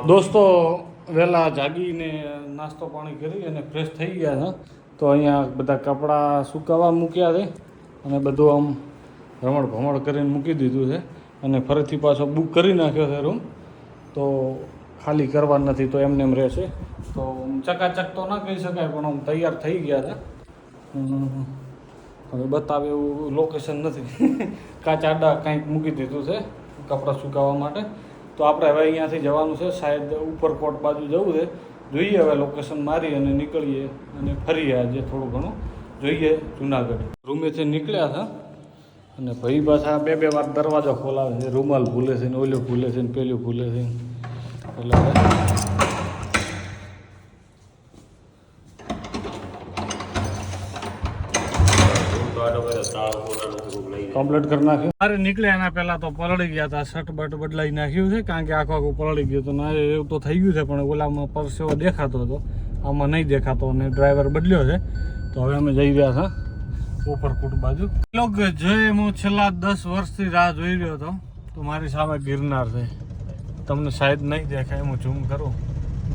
દોસ્તો વહેલા જાગીને નાસ્તો પાણી કરી અને ફ્રેશ થઈ ગયા છે. તો અહીંયા બધા કપડાં સુકાવા મૂક્યા છે અને બધું આમ રમણ ભમણ કરીને મૂકી દીધું છે અને ફરીથી પાછો બુક કરી નાખ્યો છે રૂમ. તો ખાલી કરવા નથી તો એમને એમ રહેશે. તો ચકાચક તો ના કહી શકાય પણ આમ તૈયાર થઈ ગયા છે. હવે બતાવે એવું લોકેશન નથી. કાચા આડા કંઈક મૂકી દીધું છે કપડાં સુકાવવા માટે. તો આપણે હવે અહીંયાથી જવાનું છે, શાયદ ઉપરકોટ બાજુ જવું છે. જોઈએ હવે લોકેશન મારી અને નીકળીએ અને ફરીએ આજે થોડું ઘણું જોઈએ જુનાગઢ. રૂમેથી નીકળ્યા હતા અને ભાઈ પાછા બે વાર દરવાજો ખોલાવે છે. રૂમાલ ભૂલે છે ને ઓલું ભૂલે છે ને પેલું ભૂલે છે. એટલે કમ્પ્લીટ કરી નાખ્યું. મારે નીકળ્યા એના પહેલાં તો પલળી ગયા હતા. શર્ટ બટ બદલાઈ નાખ્યું છે કારણ કે આખું પલળી ગયું હતું. ના એવું તો થઈ ગયું છે પણ ઓલામાં પરસેવો દેખાતો હતો, આમાં નહીં દેખાતો અને ડ્રાઈવર બદલ્યો છે. તો હવે અમે જઈ રહ્યા હતા ઉપરકોટ બાજુ. લોકો જે હું છેલ્લા 10 વર્ષથી રાહ જોઈ રહ્યો હતો. તો મારી સામે ગિરનાર છે. તમને શાયદ નહીં દેખાય, હું ઝૂમ કરું.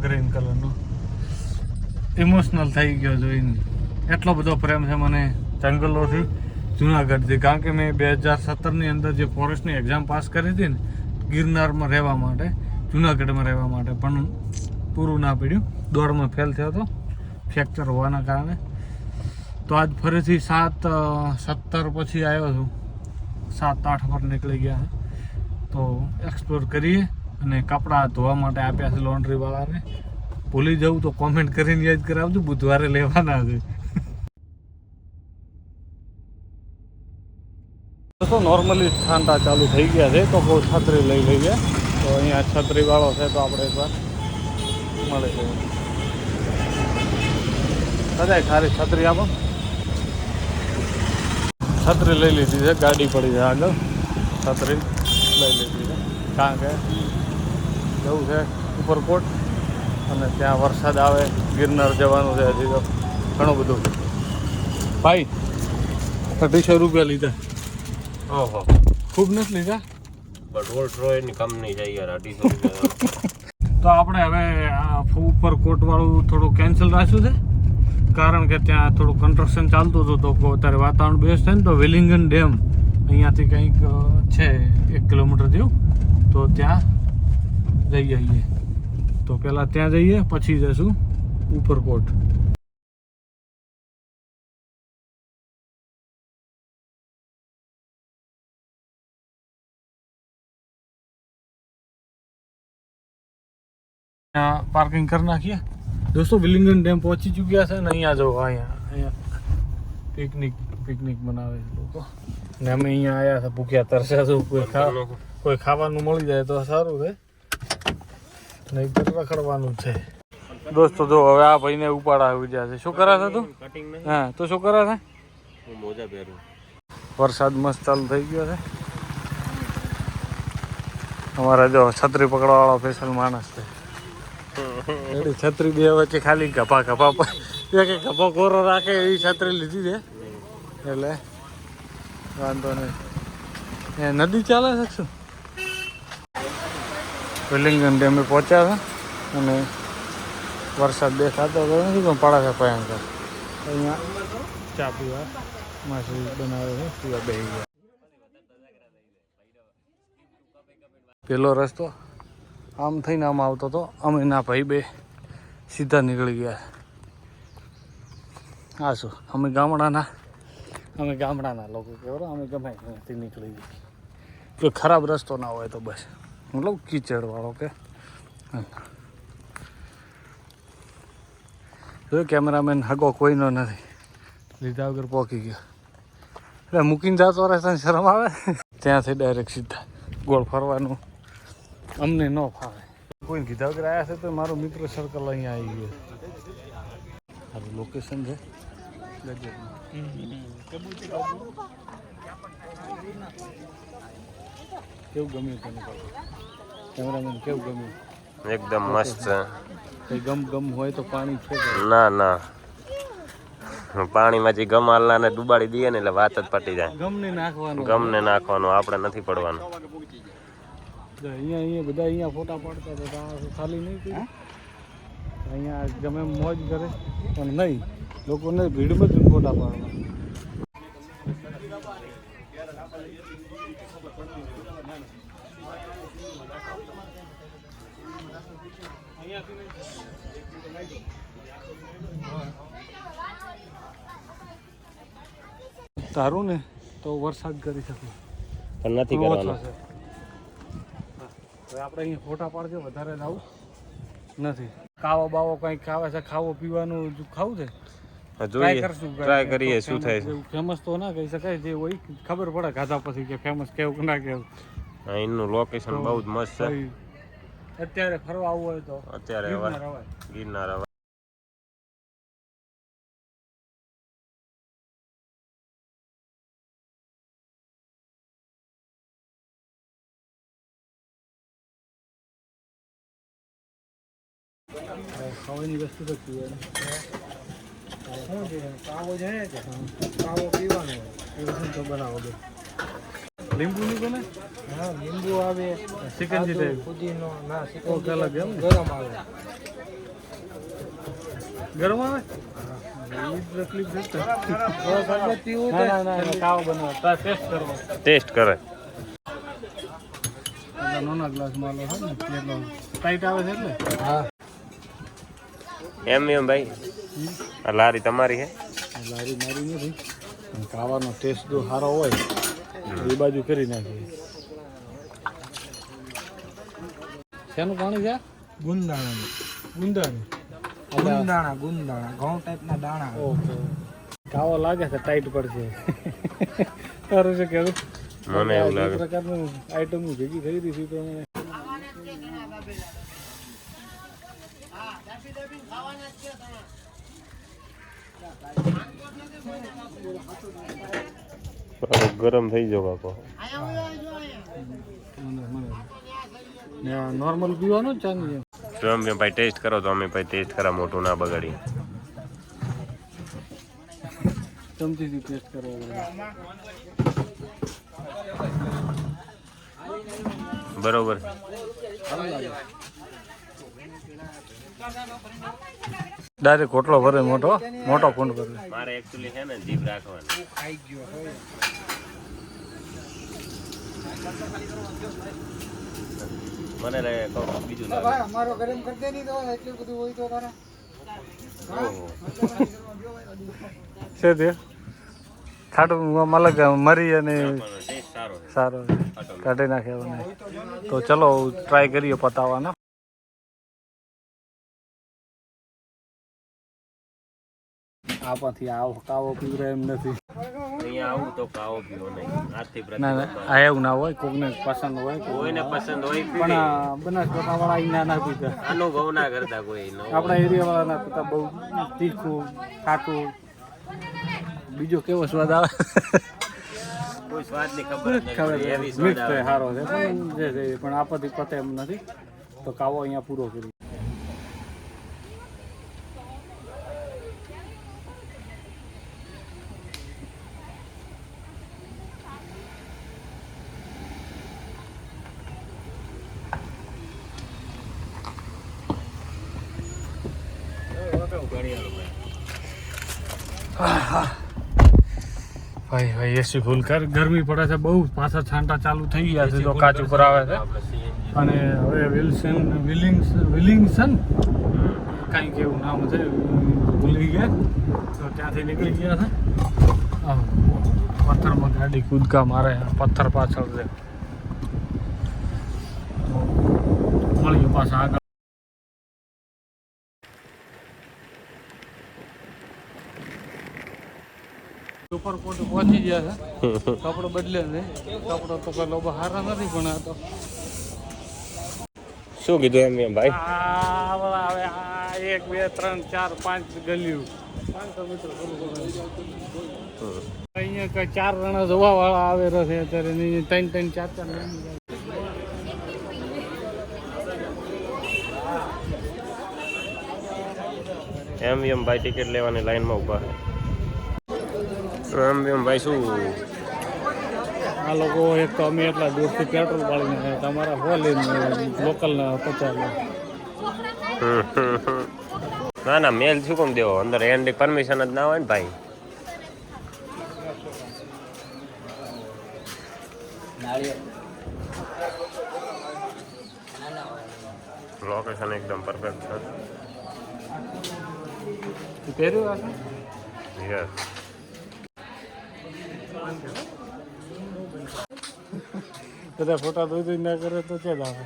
ગ્રીન કલરનો ઇમોશનલ થઈ ગયો જોઈને. એટલો બધો પ્રેમ છે મને જંગલોથી, જુનાગઢથી. કારણ કે મેં 2017ની અંદર જે ફોરેસ્ટની એક્ઝામ પાસ કરી હતી ને ગિરનારમાં રહેવા માટે, જુનાગઢમાં રહેવા માટે, પણ પૂરું ના પડ્યું. દોડમાં ફેલ થયો હતો ફ્રેક્ચર હોવાના કારણે. તો આજ ફરીથી 7-17 પછી આવ્યો છું. 7-8 પર નીકળી ગયા. તો એક્સપ્લોર કરીએ અને કપડાં ધોવા માટે આપ્યા છે લોન્ડ્રીવાળાને. ભૂલી જવું તો કોમેન્ટ કરીને યાદ કરાવજો, બુધવારે લેવાના છે. તો નોર્મલી ઠંડા ચાલુ થઈ ગયા છે. તો બહુ છત્રી લઈ લઈએ. તો અહીંયા છત્રીવાળો છે તો આપણે એકવાર મળે છે. બધા સારી છત્રી આપો. છત્રી લઈ લીધી છે, ગાડી પડી છે આગળ. છત્રી લઈ લીધી છે કારણ કે જવું છે ઉપરકોટ અને ત્યાં વરસાદ આવે. ગિરનાર જવાનું છે હજી તો ઘણું બધું. ભાઈ 250 રૂપિયા લીધા. ઓહો, ખૂબ નથી લીધા. તો આપણે હવે ઉપરકોટ વાળું થોડું કેન્સલ રાખ્યું છે કારણ કે ત્યાં થોડું કન્સ્ટ્રક્શન ચાલતું હતું. તો અત્યારે વાતાવરણ બેસ્ટ છે ને તો વિલિંગન ડેમ અહીંયાથી કંઈક છે 1 કિલોમીટર જેવું. તો ત્યાં જઈ આવીએ. તો પહેલાં ત્યાં જઈએ પછી જઈશું ઉપરકોટ. ત્યાં પાર્કિંગ કરી નાખીએ. દોસ્તો વિલિંગન ડેમ પહોંચી ચૂક્યા છે ને અહીંયા જો અહીંયા પિકનિક બનાવે છે લોકો. ને અમે અહીંયા આવ્યા છે ભૂખ્યા તરસ્યા છું. કોઈ ખાવાનું મળી જાય તો સારું છે, નહીં તો રખડવાનું છે. દોસ્તો જો હવે આ ભાઈને ઉપાડા આવી ગયા છે. શું કરે છે તું? હા, તો શું કરે છે? મોજા પહેરું. વરસાદ મસ્ત ચાલુ થઈ ગયો છે. અમારા જો છત્રી પકડવાવાળો સ્પેશિયલ માણસ છે. છત્રી બે વચ્ચે ખાલી ગભા કે ગભો કોરો રાખે એવી છત્રી લીધી છે એટલે વાંધો નહીં. એ નદી ચાલે છે શું? વિલિંગન ડેમે પહોંચ્યા છે અને વરસાદ દેખાતો તો નથી પણ પડે છે ભયંકર. અહીંયા ચા પીવા માસી બનાવે છે, પીવા બેસી ગયા. પેલો રસ્તો આમ થઈને આમ આવતો હતો. અમે ના ભાઈ બે સીધા નીકળી ગયા. હા શું અમે ગામડાના લોકો કહેવાય. અમે ગમે ત્યાંથી નીકળી ગયા. કોઈ ખરાબ રસ્તો ના હોય તો બસ, મતલબ કીચડવાળો કે. જો કેમેરામેન હગો કોઈનો નથી, લીધા વગર પહોંચી ગયો. એટલે મૂકીને જતો રહેશે શરમ આવે. ત્યાંથી ડાયરેક્ટ સીધા ગોળ ફરવાનું અમને ન ફાવે. કોઈને કીધા વગર આવ્યા છે તો મારું મિત્ર સર્કલ અહીંયા આવી ગયું. સારું લોકેશન છે. કેવું ગમ્યું તને કેમેરામેન? કેવું ગમ્યું? એકદમ મસ્ત છે. કઈ ગમ હોય તો પાણી છે? ના પાણીમાં જે ગમાલના ને ડુબાડી દઈએ ને એટલે વાત જ પટી જાય. ગમને નાખવાનું આપણે નથી પડવાનું. અહીંયા બધા અહીંયા ફોટા પાડતા હતા તો આ ખાલી નહીં કર્યું. અહીંયા ગમે એમ મોજ કરે પણ નહીં, લોકોને ભીડમાં જ ફોટા પાડવા. તારું ને તો વરસાદ કરી શકું પણ નથી કરવાનું. હવે આપણે અહીંયા ફોટા પાડજો, વધારે જવું નથી. કાવો બાવો કંઈક ખાવે છે, ખાવો પીવાનું ખાવું છે, જોઈએ ટ્રાય કરીએ શું થાય છે. ફેમસ તો ના કહી શકાય, જે હોય ખબર પડે ખાધા પછી કે ફેમસ કેવું ના કેવું. અહીંનું લોકેશન બહુ જ મસ્ત છે. અત્યારે ફરવા આવવું હોય તો અત્યારે ગિરનાર હવે ખાવાની વસ્તુ તો પીવાની. શું છે કાવો છે કે કાવો પીવાનો હોય એ વસ્તુ તો બનાવો બે. લીંબુ ની બને, હા લીંબુ આવે, સિકંજી ટાઈપ ફુદીનો ના ઓકે, સિકંજી અલગ એમ ને? ગરમ આવે. ગરમ આવે એ તકલીફ છે. શરબત પીવું ના ના ના કાવો બનાવો, ટેસ્ટ કરવો. ટેસ્ટ કરે. નાના ગ્લાસમાં લો ને એટલો ટાઈટ આવે છે એટલે. હા એમ ભાઈ આ લારી તમારી હે? લારી મારી નથી, પણ ખાવાનો ટેસ્ટ જો સારો હોય એ બાજુ કરી નાખીએ. શેનું પાણી છે? ગુંદાણા ગુંદાનું. ગુંદાણા ઘઉં ટાઈપના દાણા. ઓકે, કાવો લાગે છે ટાઈટ પડશે. સારું છે કેવું? મને એવું આ લાગે. પ્રકારનું આઈટમ ભેગી થઈ રહી છે તો ગરમ થઈ જાવ કાકો. નોર્મલ પીવાનું જ ચાંદી. તો એમ ભાઈ ટેસ્ટ કરો તો અમે ભાઈ ટેસ્ટ કરા, મોટું ના બગાડી. ચમચીથી ટેસ્ટ કરવા બરોબર. ડાયરેક્ટ કોટલો ભરે, મોટો મોટો કુંડ ભરે. મારે એકચ્યુઅલી છે ને જીભ રાખવાની. ખાઈ ગયો હોય મને લાગે કહું બીજું લાગે. અમારો ગરમ કરી દે નહીં તો એટલું બધું હોય તો તારા ઓહો. છે તે ખાટું મલક મરી અને પણ ટેસ્ટ સારો છે. સારો કાઢી નાખે. તો ચલો ટ્રાય કરીએ પતાવવાનો. આપાથી આવો કાવો પીવરાય એમ નથી. અહીંયા આવું તો કાવો પીવો નહીં. આજથી ના ના આ એવું ના હોય, કોકને પસંદ હોય. કોઈને પસંદ હોય પણ પીવે. બનાસકાંઠા વાળા અહીંયા ના પીતા, અનુભવ ના કરતા કોઈ નો. આપણા એરિયા વાળા ના પીતા. બહુ તીખું ખાટું, બીજો કેવો સ્વાદ આવે કોઈ સ્વાદની ખબર જ ખબર નથી. એવી સ્વાદ મિક્સ આવે. સારો છે પણ જે છે પણ આપણાથી પતે એમ નથી. તો કાવો અહીંયા પૂરો કરી. ભાઈ ભાઈ એસી ફૂલ કર, ગરમી પડે છે બહુ. પાછા છાંટા ચાલુ થઈ ગયા છે તો કાચ ઉપર આવે છે. અને હવે વિલિંગ્સન કંઈક એવું નામ છે, ભૂલી ગયા. તો ત્યાંથી નીકળી ગયા છે. પથ્થરમાં ગાડી કૂદકા મારે, પથ્થર પાછળ છે. મળ્યું પાછા આગળ. ઉપરકોટ પહોંચી ગયા છે. કપડો બદલે છે. કપડો તો પેલો સારા નથી પણ આ તો શું કીધું એમ ભાઈ? હવે આ 1 2 3 4 5 ગલીઓ 500 મીટર અહીંયા કઈ 4 જણા જોવા વાળા આવે છે અત્યારે. 3 3 4 4 એમ ભાઈ ટિકિટ લેવાની લાઈનમાં ઊભા છે. એમ ભાઈ શું આ લોકો એક તો અમે એટલા દૂરથી પેટ્રોલ પાડીને આવ્યા, તમારા હો લઈને લોકલના 50 લે. ના ના મેલ શું કેમ દેવો, અંદર એન્ડ પરમિશન જ ના હોય ને ભાઈ. લોકેશન એકદમ પરફેક્ટ છે. પહેર્યું હશે યસ. બધા ફોટા દોઈ ના કરે તો છે જ આવે.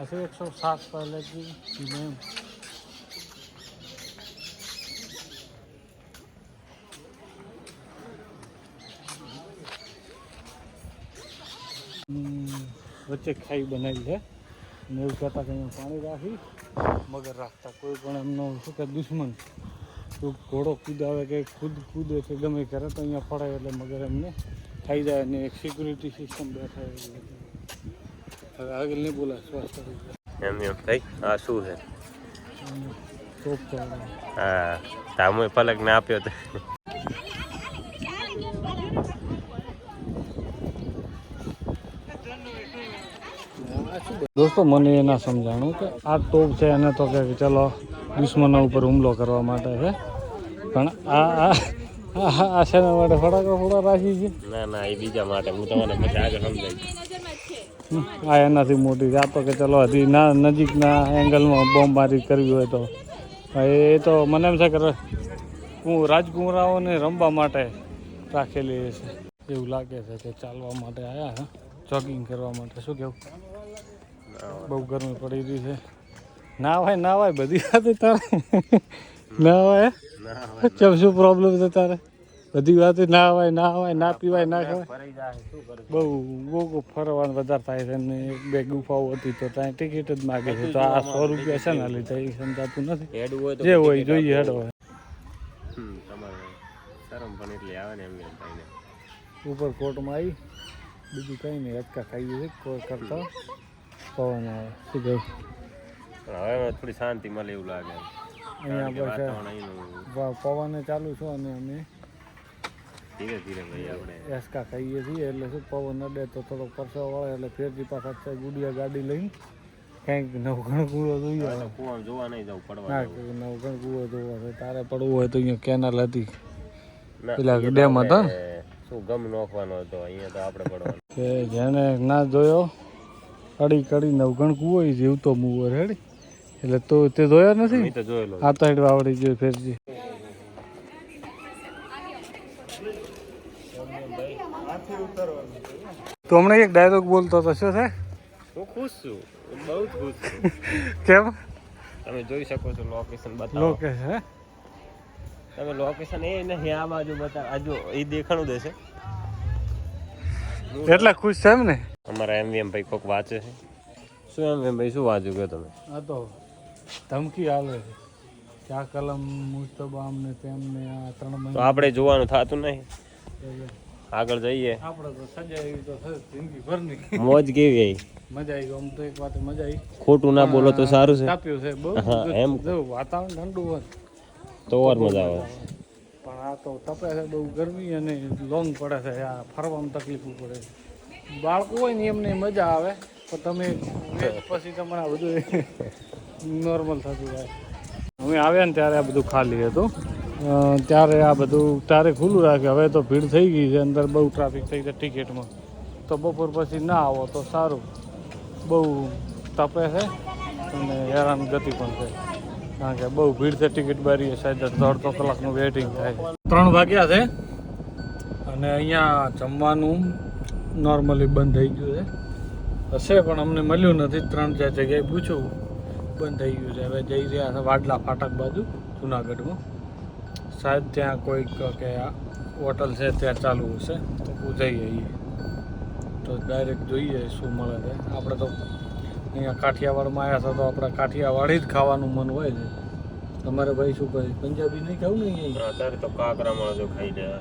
ऐसे 107 पहले की चीज़ें વચ્ચે ખાઈ બનાવી છે ને એવું કહેતા કે અહીંયા પાણી રાખી મગર રાખતા કોઈ પણ એમનો શું કે દુશ્મન તો ઘોડો કૂદાવે કે ખુદ કૂદે કે ગમે કરે તો અહીંયા પડે એટલે મગર એમને ખાઈ જાય ને એક સિક્યુરિટી સિસ્ટમ બેઠા હવે આગળ નહીં બોલા સ્વાસ્થ્ય એમ ભાઈ આ શું છે? ટોપ ચાલે. હા તામુએ પલક ના આપ્યો તો. દોસ્તો મને એ ના સમજાણું કે આ ટોપ છે એને તો કે ચલો દુશ્મનો ઉપર હુમલો કરવા માટે છે, પણ આ શેના માટે ફટાકા રાખી છે? ના ના એ બીજા માટે, હું તમને પછી આગળ સમજાવીશ. આ એનાથી મોટી છે. આ તો કે ચલો હજી નજીકના એંગલમાં બોમ્બબારી કરવી હોય તો એ તો મને એમ છે કે રાજકુમારાઓને રમવા માટે રાખેલી છે એવું લાગે છે કે ચાલવા માટે આવ્યા છે, જોગિંગ કરવા માટે. શું કેવું? બહુ ગરમી પડી રહી છે. ના ભાઈ બધી વાત તારે ના હોય ચમ શું પ્રોબ્લેમ છે તારે? બધી વાત ના હોય ના પીવાય ના ખવાય. બહુ ફરવાનું વધારે થાય છે ને એક બે ગુફાઓ હતી તો ત્યાં ટિકિટ જ માગે છે, તો આ 100 રૂપિયા છે ને લીધા એ સમજાતું નથી. જે હોય જોઈએ હેડો. ઉપર કોર્ટમાં આવી બીજું કંઈ નહીં, અટકા ખાઈએ છે કોઈ કરતા પવન આવે. શું કહ્યું? હવે થોડી શાંતિ મળે એવું લાગે. અહીંયા પવન ચાલુ છે અને અમે ધીરે ધીરે ભાઈ આપણે એસકા ખાઈએ છીએ એટલે શું પવન અડે તો થોડોક પરસેવો વળે એટલે ફેરજી પાછા ગુડિયા ગાડી લઈને કંઈક નવઘણ કૂવો જોઈએ. કુવા જોવા નહીં જવું પડવા. ના નવઘણ કૂવો જોવા છે. તારે પડવું હોય તો અહીંયા કેનાલ હતી પેલા ડેમ હતા ને શું ગમ નોખવાનો હતો, અહીંયા તો આપણે પડવાનું. કે જેને ના જોયો કડી નવઘણ કૂવો જીવતો મૂવો રેડી એટલે તો તે જોયો નથી. તો જોયેલો આ તો હેડવા આવડી ગયો ફેરજી. તો હમણાં એક ડાયલોગ બોલતો હતો, શું છે? હું ખુશ છું, બહુ જ ખુશ છું. કેમ? તમે જોઈ શકો છો લોકેશન બતાવો. લોકેશન તમે લોકેશન એ નહીં આ બાજુ બતાવો, આ જો એ દેખાણું દેશે. એટલા ખુશ છે એમ ને? અમારા એમવીએમ ભાઈ કોક વાંચે છે. શું એમવીએમ ભાઈ શું વાંચ્યું ગયો તમે? આ તો ધમકી હાલે છે કે આ કલમ મુસ્તબામ ને તેમને આ 3 તો મહિના આપણે જોવાનું થતું નહીં, આગળ જઈએ. આપણે તો સજાવી તો જિંદગી ભરની મોજ કેવી આવી? મજા આવી. આમ તો એક વાત મજા આવી. ખોટું ના બોલો તો સારું છે. કાપ્યું છે બહુ. હા, એમ. જો વાતાવરણ ઠંડુ હોય તો ઓર મજા આવે. પણ આ તો તપે છે બહુ ગરમી અને લોંગ પડે છે. આ ફરવામાં તકલીફ પડે છે. બાળકો હોય ને એમને મજા આવે પણ તમે પછી તમને આ બધું નોર્મલ થતું જાય. અમે આવ્યા ને ત્યારે આ બધું ખાલી હતું, ત્યારે આ બધું ત્યારે ખુલ્લું રાખ્યું. હવે તો ભીડ થઈ ગઈ છે, અંદર બહુ ટ્રાફિક થઈ જાય ટિકિટમાં. તો બપોર પછી ના આવો તો સારું. બહુ તપે છે અને હેરાન ગતિ પણ છે કારણ કે બહુ ભીડ છે. ટિકિટ બારી સાહેબ 1.5 કલાકનું વેઇટિંગ થાય. 3 વાગ્યા છે અને અહીંયા જમવાનું નોર્મલી બંધ થઈ ગયું છે. હશે પણ અમને મળ્યું નથી. 3-4 જગ્યાએ પૂછ્યું, બંધ થઈ ગયું છે. હવે જઈ રહ્યા છે વાડલા ફાટક બાજુ જુનાગઢમાં. સાહેબ ત્યાં કોઈક કે હોટલ છે ત્યાં ચાલુ હશે તો જઈએ તો ડાયરેક્ટ જોઈએ શું મળે છે. આપણે તો અહીંયા કાઠિયાવાડમાં આવ્યા હતા તો આપણે કાઠિયાવાડી જ ખાવાનું મન હોય છે. તમારે ભાઈ શું કહે પંજાબી નહીં ખાવું ને અહીંયા? અત્યારે તો કાકરા મળો ખાઈ જાય.